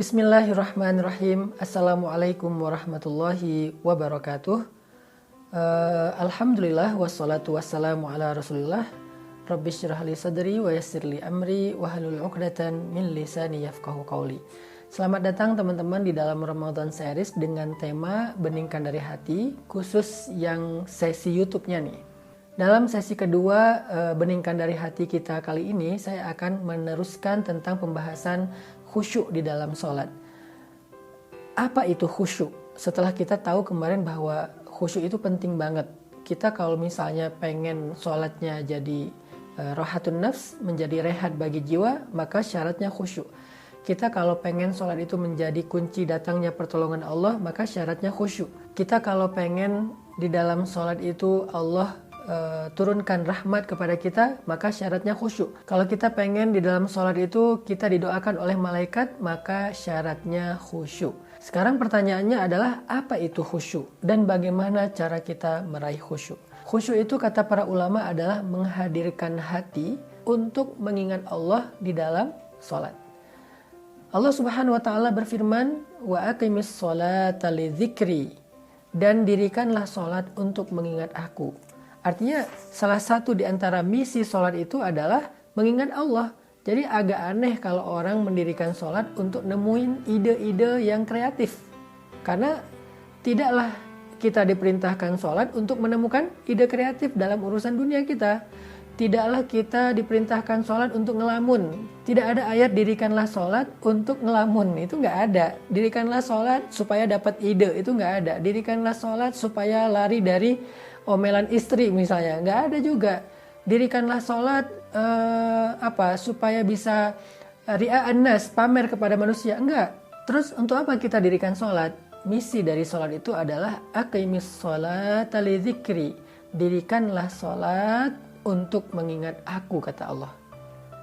Bismillahirrahmanirrahim. Assalamualaikum warahmatullahi wabarakatuh. Alhamdulillah wassalatu wassalamu ala Rasulillah. Rabbi syrah li sadri wa yassir li amri wa halul 'uqdatan min lisani yafqahu qawli. Selamat datang teman-teman di dalam Ramadan Series dengan tema Beningkan dari Hati, khusus yang sesi YouTube-nya nih. Dalam sesi kedua Beningkan dari Hati kita kali ini, saya akan meneruskan tentang pembahasan khusyuk di dalam sholat. Apa itu khusyuk? Setelah kita tahu kemarin bahwa khusyuk itu penting banget. Kita kalau misalnya pengen sholatnya jadi rohatun nafs, menjadi rehat bagi jiwa, maka syaratnya khusyuk. Kita kalau pengen sholat itu menjadi kunci datangnya pertolongan Allah, maka syaratnya khusyuk. Kita kalau pengen di dalam sholat itu Allah turunkan rahmat kepada kita, maka syaratnya khusyuk. Kalau kita pengen di dalam sholat itu kita didoakan oleh malaikat, maka syaratnya khusyuk. Sekarang pertanyaannya adalah apa itu khusyuk dan bagaimana cara kita meraih khusyuk? Khusyuk itu kata para ulama adalah menghadirkan hati untuk mengingat Allah di dalam sholat. Allah Subhanahu wa taala berfirman, "Wa aqimis sholata lidzikri," dan dirikanlah sholat untuk mengingat aku. Artinya salah satu di antara misi sholat itu adalah mengingat Allah. Jadi agak aneh kalau orang mendirikan sholat untuk nemuin ide-ide yang kreatif. Karena tidaklah kita diperintahkan sholat untuk menemukan ide kreatif dalam urusan dunia kita. Tidaklah kita diperintahkan sholat untuk ngelamun. Tidak ada ayat dirikanlah sholat untuk ngelamun. Itu nggak ada. Dirikanlah sholat supaya dapat ide. Itu nggak ada. Dirikanlah sholat supaya lari dari omelan istri misalnya, nggak ada juga. Dirikanlah sholat supaya bisa ria'an nas, pamer kepada manusia, enggak. Terus untuk apa kita dirikan sholat? Misi dari sholat itu adalah aqimis sholata lidzikri, dirikanlah sholat untuk mengingat aku, kata Allah.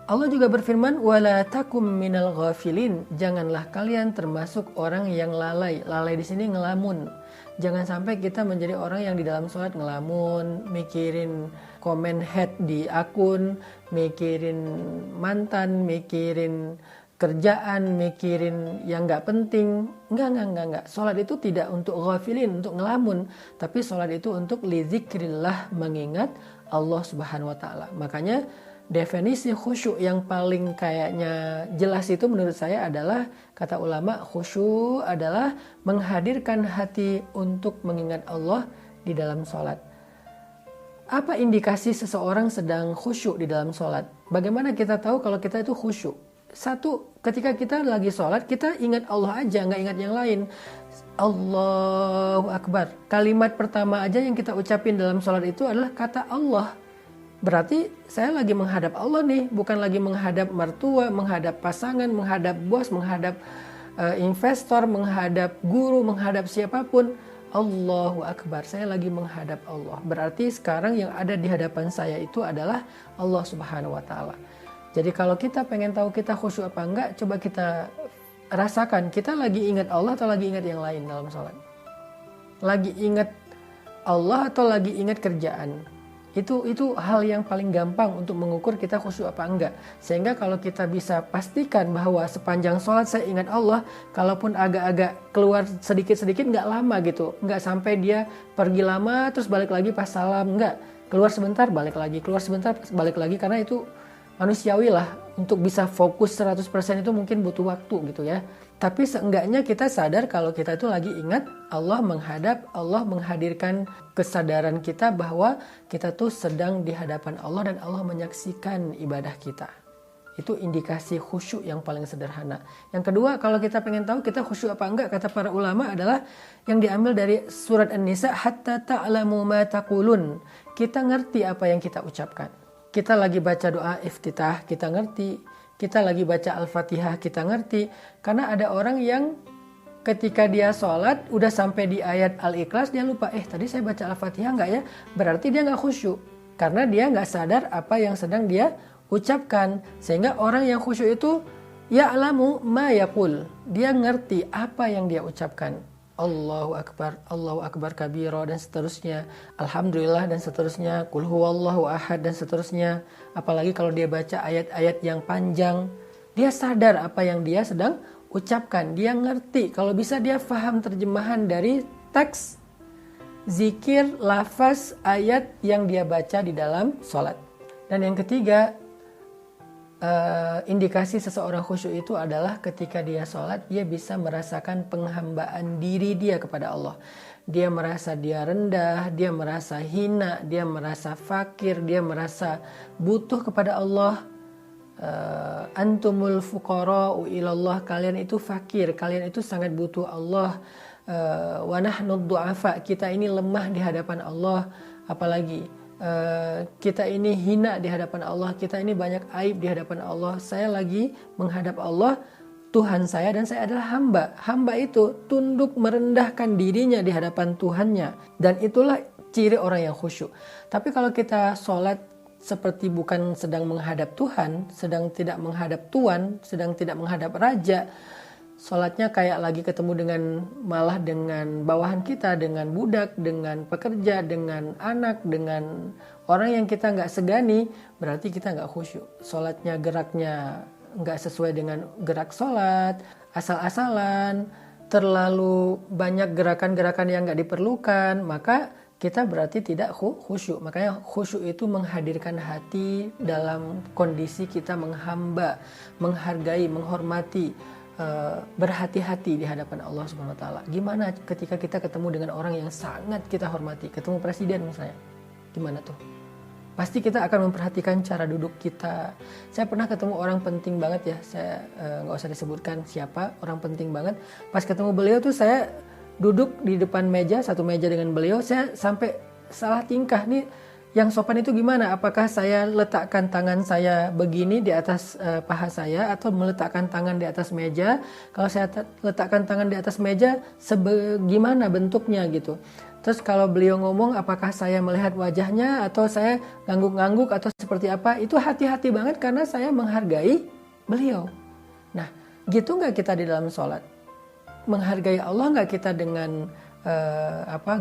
Allah juga berfirman, wala takum minal ghafilin, janganlah kalian termasuk orang yang lalai. Lalai di sini ngelamun. Jangan sampai kita menjadi orang yang di dalam sholat ngelamun, mikirin komen head di akun, mikirin mantan, mikirin kerjaan, mikirin yang nggak penting. Enggak. Sholat itu tidak untuk ghafilin, untuk ngelamun, tapi sholat itu untuk lidzikrillah, mengingat Allah Subhanahu wa taala. Makanya definisi khusyuk yang paling kayaknya jelas itu menurut saya adalah, kata ulama, khusyuk adalah menghadirkan hati untuk mengingat Allah di dalam sholat. Apa indikasi seseorang sedang khusyuk di dalam sholat? Bagaimana kita tahu kalau kita itu khusyuk? Satu, ketika kita lagi sholat, kita ingat Allah aja, nggak ingat yang lain. Allahu Akbar. Kalimat pertama aja yang kita ucapin dalam sholat itu adalah kata Allah. Berarti saya lagi menghadap Allah nih, bukan lagi menghadap mertua, menghadap pasangan, menghadap bos, menghadap investor, menghadap guru, menghadap siapapun. Allahu Akbar, saya lagi menghadap Allah. Berarti sekarang yang ada di hadapan saya itu adalah Allah Subhanahu wa taala. Jadi kalau kita pengen tahu kita khusyuk apa enggak, coba kita rasakan kita lagi ingat Allah atau lagi ingat yang lain dalam sholat. Lagi ingat Allah atau lagi ingat kerjaan. Itu hal yang paling gampang untuk mengukur kita khusyuk apa enggak. Sehingga kalau kita bisa pastikan bahwa sepanjang sholat saya ingat Allah, kalaupun agak-agak keluar sedikit-sedikit nggak lama gitu. Nggak sampai dia pergi lama terus balik lagi pas salam, nggak. Keluar sebentar balik lagi, keluar sebentar balik lagi, karena itu manusiawi lah. Untuk bisa fokus 100% itu mungkin butuh waktu gitu ya. Tapi seenggaknya kita sadar kalau kita itu lagi ingat Allah, menghadap Allah, menghadirkan kesadaran kita bahwa kita tuh sedang di hadapan Allah dan Allah menyaksikan ibadah kita. Itu indikasi khusyuk yang paling sederhana. Yang kedua, kalau kita pengen tahu kita khusyuk apa enggak, kata para ulama adalah yang diambil dari surat An-Nisa, hatta ta'lamu ma taqulun. Kita ngerti apa yang kita ucapkan. Kita lagi baca doa iftitah, kita ngerti. Kita lagi baca Al-Fatihah, kita ngerti. Karena ada orang yang ketika dia sholat, udah sampai di ayat Al-Ikhlas, dia lupa, tadi saya baca Al-Fatihah nggak ya? Berarti dia nggak khusyuk. Karena dia nggak sadar apa yang sedang dia ucapkan. Sehingga orang yang khusyuk itu, ya'lamu ma yaqul. Dia ngerti apa yang dia ucapkan. Allahu Akbar kabira dan seterusnya, Alhamdulillah dan seterusnya, Qul huwallahu ahad dan seterusnya. Apalagi kalau dia baca ayat-ayat yang panjang, dia sadar apa yang dia sedang ucapkan, dia ngerti. Kalau bisa dia paham terjemahan dari teks, zikir, lafaz, ayat yang dia baca di dalam sholat. Dan yang ketiga, indikasi seseorang khusyuk itu adalah ketika dia sholat, dia bisa merasakan penghambaan diri dia kepada Allah. Dia merasa dia rendah, dia merasa hina, dia merasa fakir, dia merasa butuh kepada Allah. Antumul fuqara'u ilallah, kalian itu fakir, kalian itu sangat butuh Allah. Wa nahnu du'afa, kita ini lemah di hadapan Allah. Apalagi kita ini hina di hadapan Allah, kita ini banyak aib di hadapan Allah. Saya lagi menghadap Allah, Tuhan saya, dan saya adalah hamba. Hamba itu tunduk merendahkan dirinya di hadapan Tuhannya, dan itulah ciri orang yang khusyuk. Tapi kalau kita sholat seperti bukan sedang menghadap Tuhan, sedang tidak menghadap Tuan, sedang tidak menghadap Raja, sholatnya kayak lagi ketemu dengan malah dengan bawahan kita, dengan budak, dengan pekerja, dengan anak, dengan orang yang kita nggak segani, berarti kita nggak khusyuk. Sholatnya geraknya nggak sesuai dengan gerak sholat, asal-asalan, terlalu banyak gerakan-gerakan yang nggak diperlukan, maka kita berarti tidak khusyuk. Makanya khusyuk itu menghadirkan hati dalam kondisi kita menghamba, menghargai, menghormati, berhati-hati di hadapan Allah Subhanahu wa taala. Gimana ketika kita ketemu dengan orang yang sangat kita hormati, ketemu presiden misalnya. Gimana tuh? Pasti kita akan memperhatikan cara duduk kita. Saya pernah ketemu orang penting banget ya, saya nggak usah disebutkan siapa, orang penting banget. Pas ketemu beliau tuh saya duduk di depan meja, satu meja dengan beliau, saya sampai salah tingkah nih. Yang sopan itu gimana? Apakah saya letakkan tangan saya begini di atas paha saya, atau meletakkan tangan di atas meja? Kalau saya letakkan tangan di atas meja, gimana bentuknya gitu. Terus kalau beliau ngomong, apakah saya melihat wajahnya, atau saya ngangguk-ngangguk, atau seperti apa? Itu hati-hati banget karena saya menghargai beliau. Nah, gitu nggak kita di dalam sholat? Menghargai Allah nggak kita dengan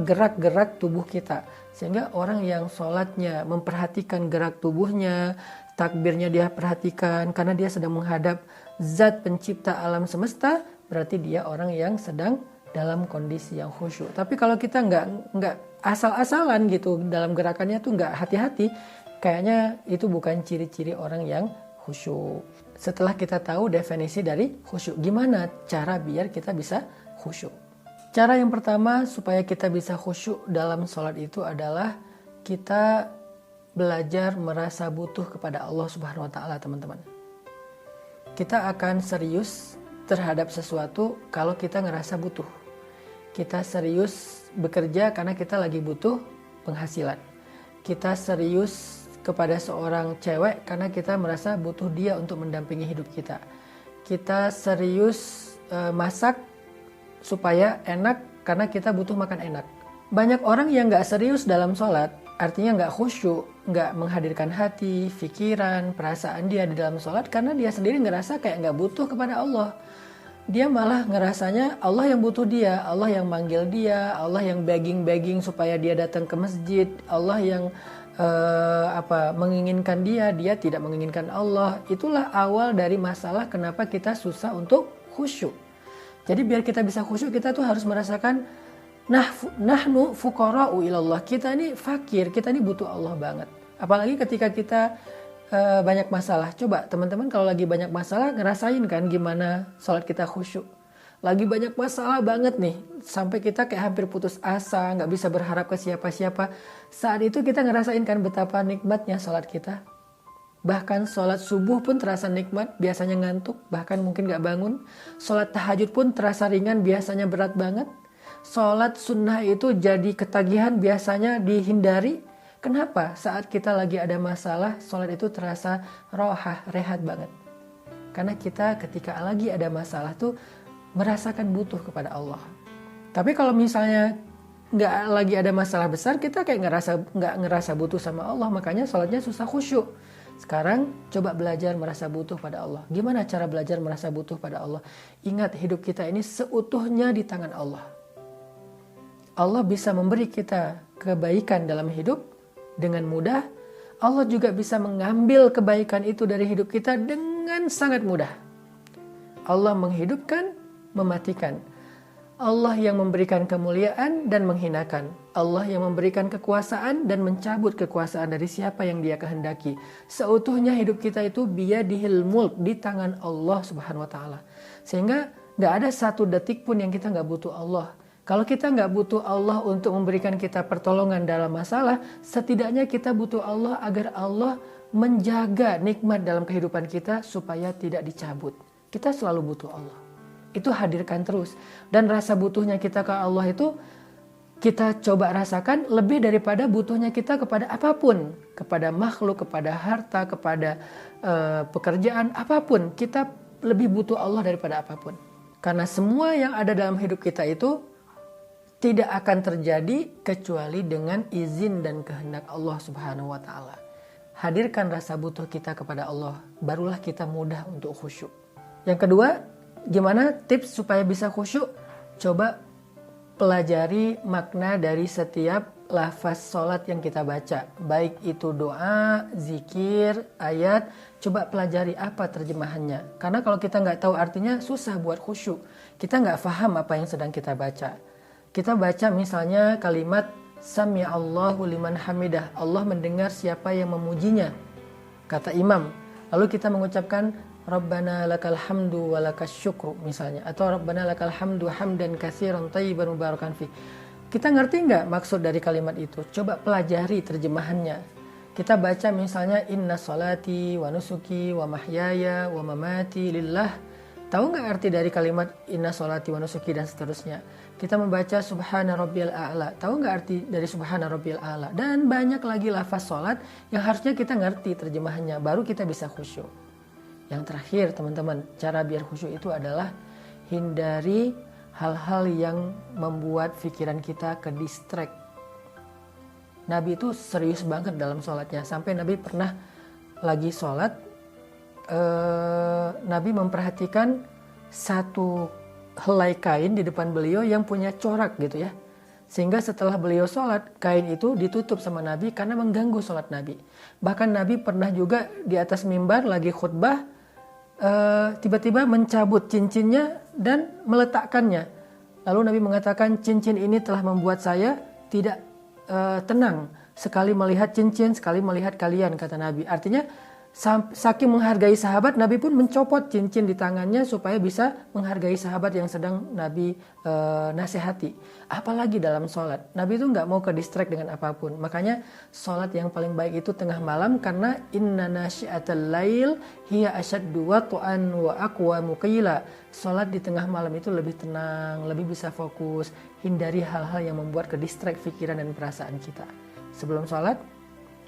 gerak-gerak tubuh kita, sehingga orang yang sholatnya memperhatikan gerak tubuhnya, takbirnya dia perhatikan karena dia sedang menghadap zat pencipta alam semesta, berarti dia orang yang sedang dalam kondisi yang khusyuk. Tapi kalau kita nggak asal-asalan gitu dalam gerakannya tuh nggak hati-hati, kayaknya itu bukan ciri-ciri orang yang khusyuk. Setelah kita tahu definisi dari khusyuk, gimana cara biar kita bisa khusyuk? Cara yang pertama supaya kita bisa khusyuk dalam sholat itu adalah kita belajar merasa butuh kepada Allah Subhanahu wa taala, teman-teman. Kita akan serius terhadap sesuatu kalau kita ngerasa butuh. Kita serius bekerja karena kita lagi butuh penghasilan. Kita serius kepada seorang cewek karena kita merasa butuh dia untuk mendampingi hidup kita. Kita serius masak supaya enak karena kita butuh makan enak. Banyak orang yang gak serius dalam sholat, artinya gak khusyuk, gak menghadirkan hati, pikiran, perasaan dia di dalam sholat karena dia sendiri ngerasa kayak gak butuh kepada Allah. Dia malah ngerasanya Allah yang butuh dia, Allah yang manggil dia, Allah yang begging supaya dia datang ke masjid, Allah yang menginginkan dia tidak menginginkan Allah. Itulah awal dari masalah kenapa kita susah untuk khusyuk. Jadi biar kita bisa khusyuk, kita tuh harus merasakan nahnu fuqara'u ilallah. Kita ini fakir, kita ini butuh Allah banget. Apalagi ketika kita banyak masalah. Coba teman-teman kalau lagi banyak masalah ngerasain kan gimana sholat kita khusyuk. Lagi banyak masalah banget nih, sampai kita kayak hampir putus asa, gak bisa berharap ke siapa-siapa. Saat itu kita ngerasain kan betapa nikmatnya sholat kita. Bahkan sholat subuh pun terasa nikmat, biasanya ngantuk, bahkan mungkin gak bangun. Sholat tahajud pun terasa ringan, biasanya berat banget. Sholat sunnah itu jadi ketagihan, biasanya dihindari. Kenapa? Saat kita lagi ada masalah, sholat itu terasa rohah, rehat banget. Karena kita ketika lagi ada masalah tuh merasakan butuh kepada Allah. Tapi kalau misalnya nggak lagi ada masalah besar, kita kayak nggak ngerasa butuh sama Allah, makanya sholatnya susah khusyuk. Sekarang coba belajar merasa butuh pada Allah. Gimana cara belajar merasa butuh pada Allah? Ingat, hidup kita ini seutuhnya di tangan Allah. Allah bisa memberi kita kebaikan dalam hidup dengan mudah. Allah juga bisa mengambil kebaikan itu dari hidup kita dengan sangat mudah. Allah menghidupkan, mematikan. Allah yang memberikan kemuliaan dan menghinakan. Allah yang memberikan kekuasaan dan mencabut kekuasaan dari siapa yang Dia kehendaki. Seutuhnya hidup kita itu biyadihil mulk, di tangan Allah Subhanahu wa taala. Sehingga gak ada satu detik pun yang kita gak butuh Allah. Kalau kita gak butuh Allah untuk memberikan kita pertolongan dalam masalah, setidaknya kita butuh Allah agar Allah menjaga nikmat dalam kehidupan kita supaya tidak dicabut. Kita selalu butuh Allah. Itu hadirkan terus. Dan rasa butuhnya kita ke Allah itu kita coba rasakan lebih daripada butuhnya kita kepada apapun. Kepada makhluk, kepada harta, kepada pekerjaan, apapun. Kita lebih butuh Allah daripada apapun. Karena semua yang ada dalam hidup kita itu tidak akan terjadi kecuali dengan izin dan kehendak Allah Subhanahu wa taala. Hadirkan rasa butuh kita kepada Allah, barulah kita mudah untuk khusyuk. Yang kedua, gimana tips supaya bisa khusyuk? Coba pelajari makna dari setiap lafaz sholat yang kita baca. Baik itu doa, zikir, ayat, coba pelajari apa terjemahannya. Karena kalau kita nggak tahu artinya susah buat khusyuk. Kita nggak paham apa yang sedang kita baca. Kita baca misalnya kalimat Sami'allahu liman hamidah. Allah mendengar siapa yang memujinya. Kata imam. Lalu kita mengucapkan Rabbana lakal hamdu wa lakas syukru misalnya. Atau Rabbana lakal hamdu hamdan katsiran thayyiban mubarakan fi. Kita ngerti nggak maksud dari kalimat itu? Coba pelajari terjemahannya. Kita baca misalnya Inna sholati wa nusuki wa mahyaya wa mamati lillah. Tahu nggak arti dari kalimat Inna sholati wa nusuki dan seterusnya? Kita membaca Subhana Rabbiyal A'la. Tahu nggak arti dari Subhana Rabbiyal A'la? Dan banyak lagi lafaz sholat yang harusnya kita ngerti terjemahannya. Baru kita bisa khusyuk. Yang terakhir teman-teman, cara biar khusyuk itu adalah hindari hal-hal yang membuat pikiran kita ke distract. Nabi itu serius banget dalam sholatnya. Sampai Nabi pernah lagi sholat, Nabi memperhatikan satu helai kain di depan beliau yang punya corak gitu ya. Sehingga setelah beliau sholat, kain itu ditutup sama Nabi karena mengganggu sholat Nabi. Bahkan Nabi pernah juga di atas mimbar lagi khutbah, tiba-tiba mencabut cincinnya dan meletakkannya. Lalu Nabi mengatakan, cincin ini telah membuat saya tidak tenang. Sekali melihat cincin, sekali melihat kalian, kata Nabi. Artinya, saking menghargai sahabat, Nabi pun mencopot cincin di tangannya supaya bisa menghargai sahabat yang sedang Nabi nasihati. Apalagi dalam sholat, Nabi itu nggak mau ke distract dengan apapun. Makanya sholat yang paling baik itu tengah malam, karena inna nasyi'atal lail hiya asyaddu wat'an wa aqwamu qila. Sholat di tengah malam itu lebih tenang, lebih bisa fokus, hindari hal-hal yang membuat ke distract pikiran dan perasaan kita. Sebelum sholat,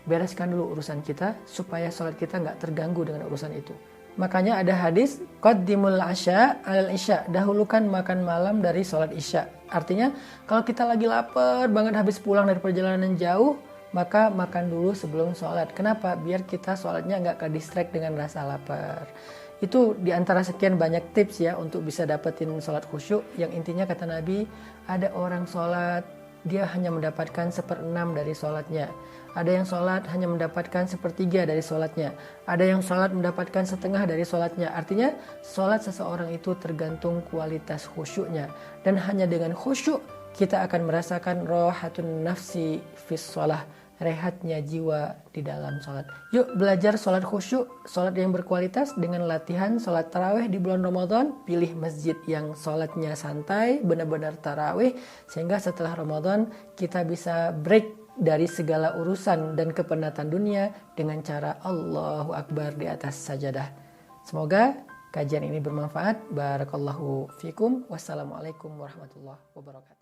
bereskan dulu urusan kita supaya sholat kita nggak terganggu dengan urusan itu. Makanya ada hadis qaddimul asya alal isya, dahulukan makan malam dari sholat isya. Artinya kalau kita lagi lapar banget habis pulang dari perjalanan jauh, maka makan dulu sebelum sholat. Kenapa? Biar kita sholatnya nggak ke distract dengan rasa lapar. Itu diantara sekian banyak tips ya untuk bisa dapetin sholat khusyuk. Yang intinya kata Nabi, ada orang sholat dia hanya mendapatkan 1/6 dari sholatnya. Ada yang sholat hanya mendapatkan 1/3 dari sholatnya. Ada yang sholat mendapatkan 1/2 dari sholatnya. Artinya sholat seseorang itu tergantung kualitas khusyuknya. Dan hanya dengan khusyuk kita akan merasakan rohatun nafsi fis sholah. Rehatnya jiwa di dalam sholat. Yuk belajar sholat khusyuk, sholat yang berkualitas dengan latihan sholat tarawih di bulan Ramadan. Pilih masjid yang sholatnya santai, benar-benar tarawih. Sehingga setelah Ramadan kita bisa break dari segala urusan dan kepenatan dunia dengan cara Allahu Akbar di atas sajadah. Semoga kajian ini bermanfaat. Barakallahu fikum. Wassalamualaikum warahmatullahi wabarakatuh.